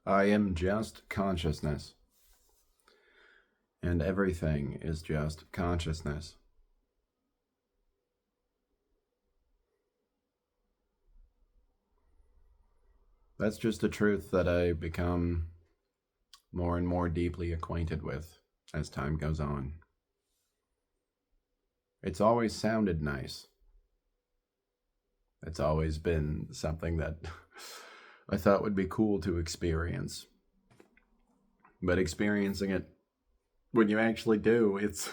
I am just consciousness, and everything is just consciousness. That's just a truth that I become more and more deeply acquainted with as time goes on. It's always sounded nice. It's always been something that I thought would be cool to experience. But experiencing it when you actually do, it's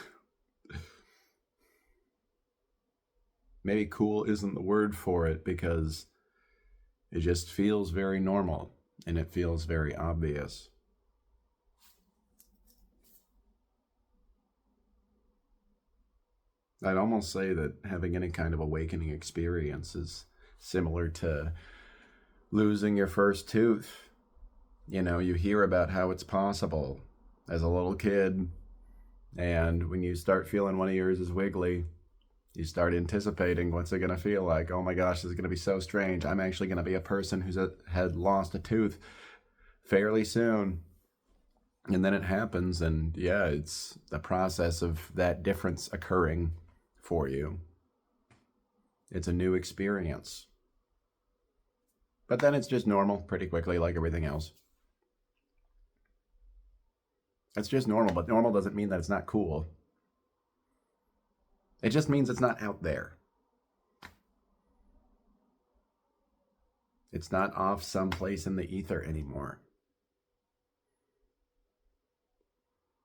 maybe cool isn't the word for it because it just feels very normal and it feels very obvious. I'd almost say that having any kind of awakening experience is similar to losing your first tooth. You know, you hear about how it's possible as a little kid, and when you start feeling one of yours is wiggly, you start anticipating what's it going to feel like. Oh my gosh, this is going to be so strange. I'm actually going to be a person who's had lost a tooth fairly soon. And then it happens, and yeah, it's the process of that difference occurring for you. It's a new experience. But then it's just normal pretty quickly, like everything else. It's just normal, but normal doesn't mean that it's not cool. It just means it's not out there. It's not off someplace in the ether anymore.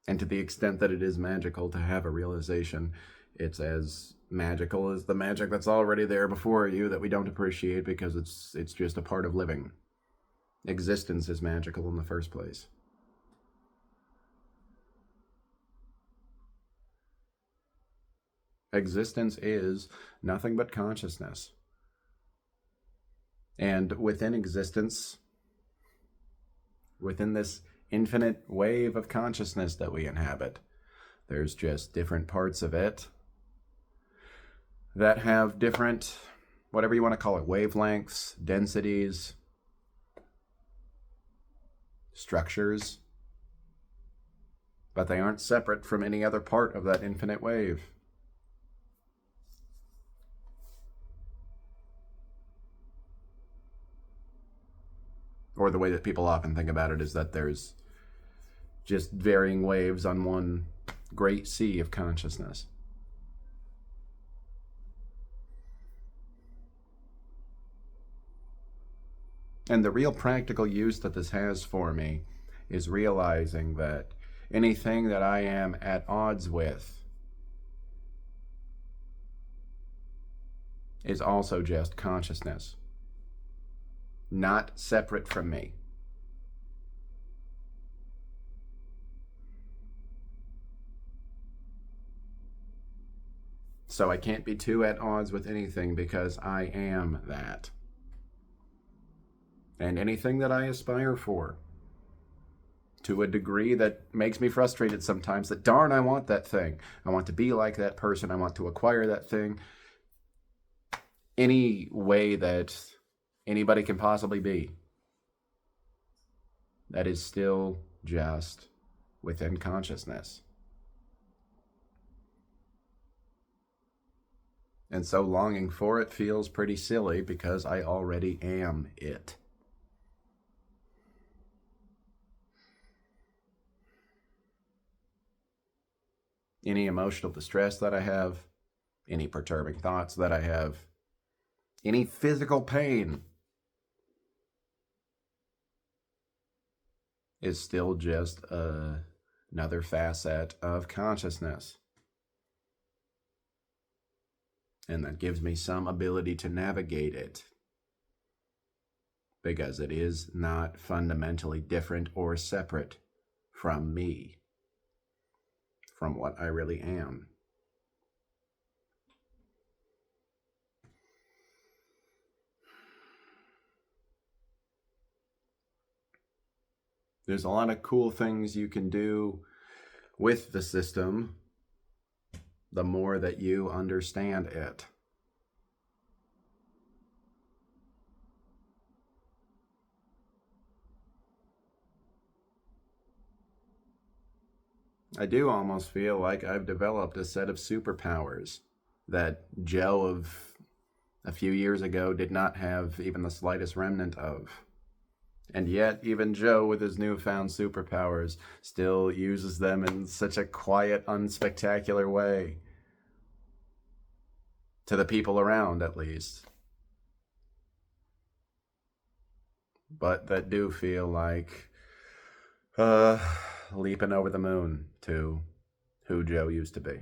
And to the extent that it is magical to have a realization, it's as magical as the magic that's already there before you that we don't appreciate because it's just a part of living. Existence is magical in the first place. Existence is nothing but consciousness. And within existence, within this infinite wave of consciousness that we inhabit, there's just different parts of it that have different, whatever you want to call it, wavelengths, densities, structures, but they aren't separate from any other part of that infinite wave. Or the way that people often think about it is that there's just varying waves on one great sea of consciousness. And the real practical use that this has for me is realizing that anything that I am at odds with is also just consciousness, not separate from me. So I can't be too at odds with anything because I am that. And anything that I aspire for, to a degree that makes me frustrated sometimes, that darn, I want that thing. I want to be like that person. I want to acquire that thing. Any way that anybody can possibly be, that is still just within consciousness. And so longing for it feels pretty silly because I already am it. Any emotional distress that I have, any perturbing thoughts that I have, any physical pain is still just another facet of consciousness. And that gives me some ability to navigate it because it is not fundamentally different or separate from me, from what I really am. There's a lot of cool things you can do with the system the more that you understand it. I do almost feel like I've developed a set of superpowers that Joe of a few years ago did not have even the slightest remnant of. And yet, even Joe, with his newfound superpowers, still uses them in such a quiet, unspectacular way. To the people around, at least. But that do feel like uh, leaping over the moon to who Joe used to be.